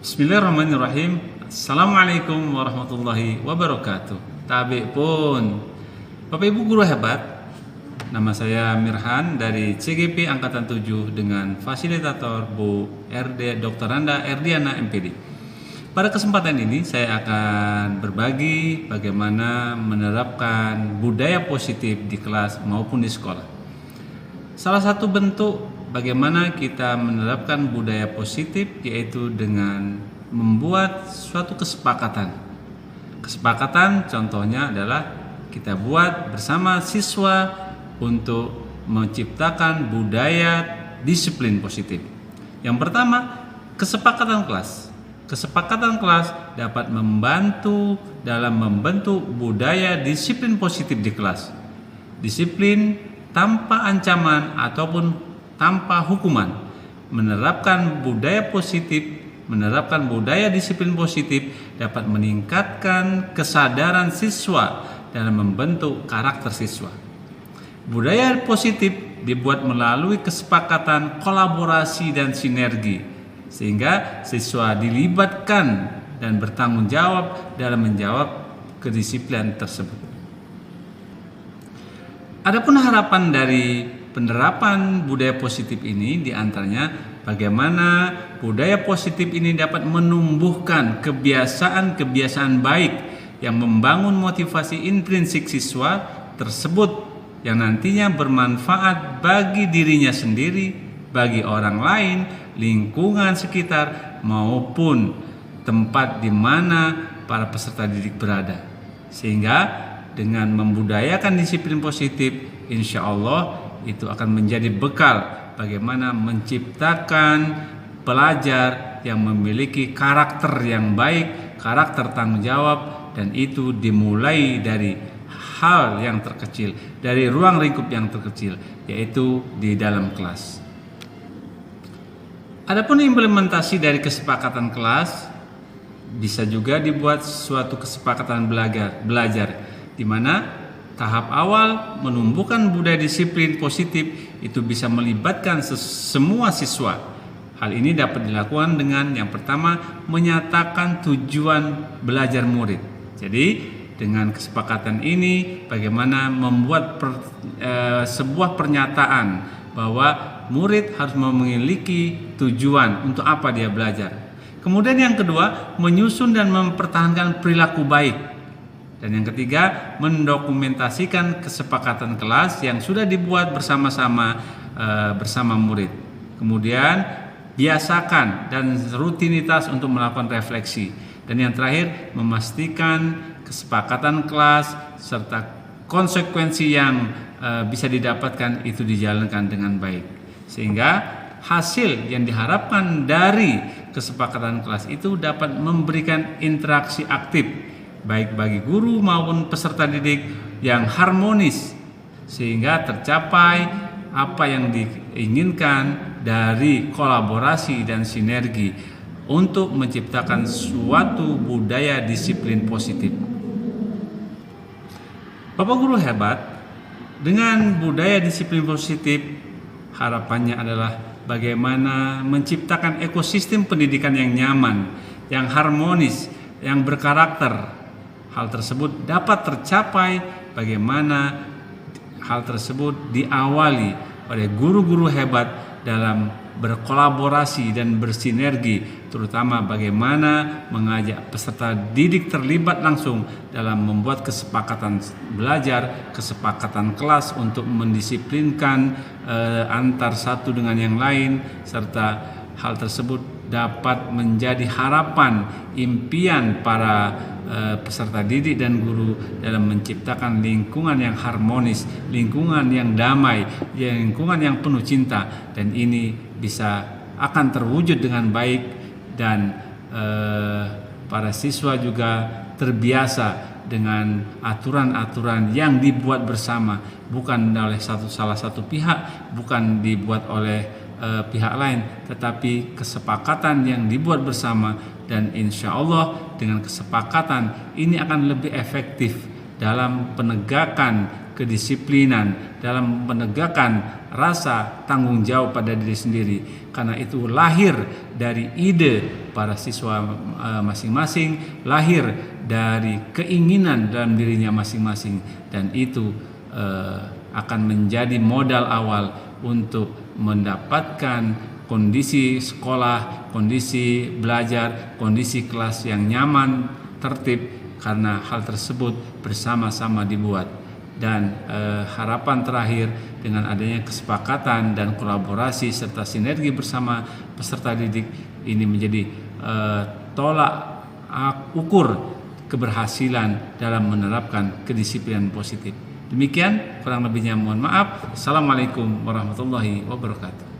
Bismillahirrahmanirrahim. Assalamualaikum warahmatullahi wabarakatuh. Tabi pun, Bapak Ibu guru hebat, nama saya Mirhan dari CGP Angkatan 7 dengan fasilitator Bu RD Dr. Randa Erdiana MPD. Pada kesempatan ini saya akan berbagi bagaimana menerapkan budaya positif di kelas maupun di sekolah. Salah satu bentuk bagaimana kita menerapkan budaya positif yaitu dengan membuat suatu kesepakatan. Kesepakatan contohnya adalah kita buat bersama siswa untuk menciptakan budaya disiplin positif. Yang pertama, kesepakatan kelas. Kesepakatan kelas dapat membantu dalam membentuk budaya disiplin positif di kelas. Disiplin tanpa ancaman ataupun tanpa hukuman, menerapkan budaya positif, menerapkan budaya disiplin positif dapat meningkatkan kesadaran siswa dalam membentuk karakter siswa. Budaya positif dibuat melalui kesepakatan, kolaborasi dan sinergi, sehingga siswa dilibatkan dan bertanggung jawab dalam menjawab kedisiplinan tersebut. Adapun harapan dari penerapan budaya positif ini diantaranya bagaimana budaya positif ini dapat menumbuhkan kebiasaan-kebiasaan baik yang membangun motivasi intrinsik siswa tersebut yang nantinya bermanfaat bagi dirinya sendiri, bagi orang lain, lingkungan sekitar maupun tempat di mana para peserta didik berada. Sehingga dengan membudayakan disiplin positif, insya Allah itu akan menjadi bekal bagaimana menciptakan pelajar yang memiliki karakter yang baik, karakter tanggung jawab, dan itu dimulai dari hal yang terkecil, dari ruang lingkup yang terkecil, yaitu di dalam kelas. Adapun implementasi dari kesepakatan kelas bisa juga dibuat suatu kesepakatan belajar di mana tahap awal menumbuhkan budaya disiplin positif itu bisa melibatkan semua siswa. Hal ini dapat dilakukan dengan yang pertama menyatakan tujuan belajar murid. Jadi dengan kesepakatan ini bagaimana membuat sebuah pernyataan bahwa murid harus memiliki tujuan untuk apa dia belajar. Kemudian yang kedua, menyusun dan mempertahankan perilaku baik. Dan yang ketiga, mendokumentasikan kesepakatan kelas yang sudah dibuat bersama-sama bersama murid. Kemudian biasakan dan rutinitas untuk melakukan refleksi. Dan yang terakhir, memastikan kesepakatan kelas serta konsekuensi yang bisa didapatkan itu dijalankan dengan baik. Sehingga hasil yang diharapkan dari kesepakatan kelas itu dapat memberikan interaksi aktif baik bagi guru maupun peserta didik yang harmonis sehingga tercapai apa yang diinginkan dari kolaborasi dan sinergi untuk menciptakan suatu budaya disiplin positif. Bapak guru hebat, dengan budaya disiplin positif harapannya adalah bagaimana menciptakan ekosistem pendidikan yang nyaman, yang harmonis, yang berkarakter. Hal tersebut dapat tercapai bagaimana hal tersebut diawali oleh guru-guru hebat dalam berkolaborasi dan bersinergi, terutama bagaimana mengajak peserta didik terlibat langsung dalam membuat kesepakatan belajar, kesepakatan kelas untuk mendisiplinkan antar satu dengan yang lain, serta hal tersebut dapat menjadi harapan, impian para peserta didik dan guru dalam menciptakan lingkungan yang harmonis, lingkungan yang damai, lingkungan yang penuh cinta, dan ini bisa akan terwujud dengan baik dan para siswa juga terbiasa dengan aturan-aturan yang dibuat bersama, bukan oleh salah satu pihak, bukan dibuat oleh pihak lain, tetapi kesepakatan yang dibuat bersama. Dan insya Allah dengan kesepakatan ini akan lebih efektif dalam penegakan kedisiplinan dalam menegakkan rasa tanggung jawab pada diri sendiri, karena itu lahir dari ide para siswa masing-masing, lahir dari keinginan dalam dirinya masing-masing, dan itu akan menjadi modal awal untuk mendapatkan kondisi sekolah, kondisi belajar, kondisi kelas yang nyaman, tertib, karena hal tersebut bersama-sama dibuat. Dan harapan terakhir, dengan adanya kesepakatan dan kolaborasi serta sinergi bersama peserta didik, ini menjadi tolak ukur keberhasilan dalam menerapkan kedisiplinan positif. Demikian, kurang lebihnya mohon maaf. Assalamualaikum warahmatullahi wabarakatuh.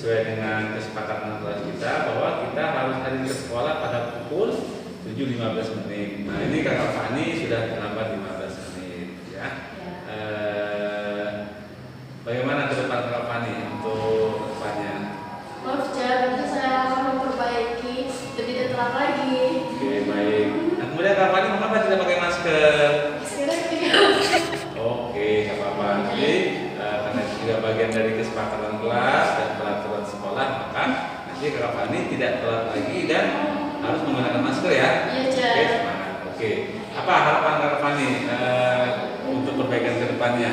sesuai dengan kesepakatan kelas kita bahwa kita harus hadir ke sekolah pada pukul 7.15 menit. Nah ini Kakak Fani sudah terlambat 15 menit ya. Bagaimana ke depan Kakak Fani untuk depannya? Maaf Cak, nanti saya akan memperbaiki lebih telat lagi. Oke baik. Nah kemudian Kakak Fani Jadi Kakak Fani tidak telat lagi dan harus menggunakan masker ya. Iya, Cak. Oke, semangat. Oke. Apa harapan Kakak Fani untuk perbaikan ke depannya?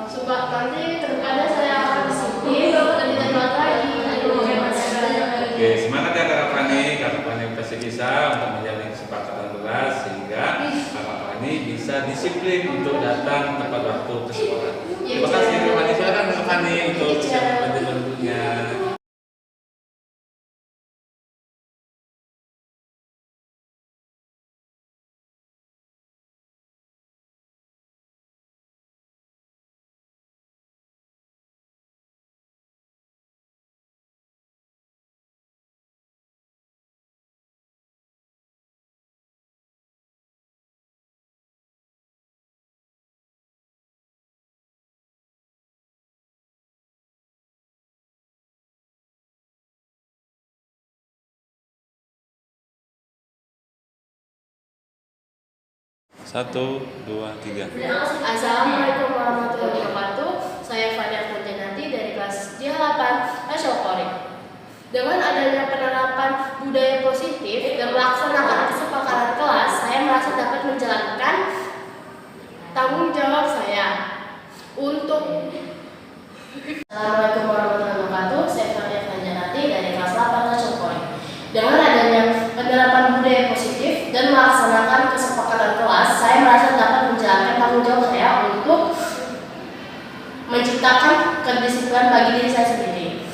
Supaya nanti kedepannya saya akan disiplin dan tidak telat lagi. Oke, semangat ya Kakak Fani. Kakak Fani pasti bisa untuk menjalin kesepakatan kelas sehingga Kakak Fani bisa disiplin untuk datang tepat waktu ke sekolah. Terima kasih Kakak Fani. Silakan Kakak Fani untuk siap berikutnya. Satu, dua, tiga. Assalamualaikum warahmatullahi wabarakatuh. Saya Fania Fontenati dari kelas D8 Asyokori. Dengan adanya penerapan budaya positif dan melaksanakan kesepakatan kelas, saya merasa dapat menjalankan tanggung jawab saya untuk. Assalamualaikum warahmatullahi wabarakatuh. Saya Fania Fontenati dari kelas 8 Asyokori. Dengan adanya penerapan budaya positif dan melaksanakan kesepakatan kelas, saya merasa dapat menjalankan tanggung jawab saya untuk menciptakan kedisiplinan bagi diri saya sendiri.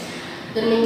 Demikian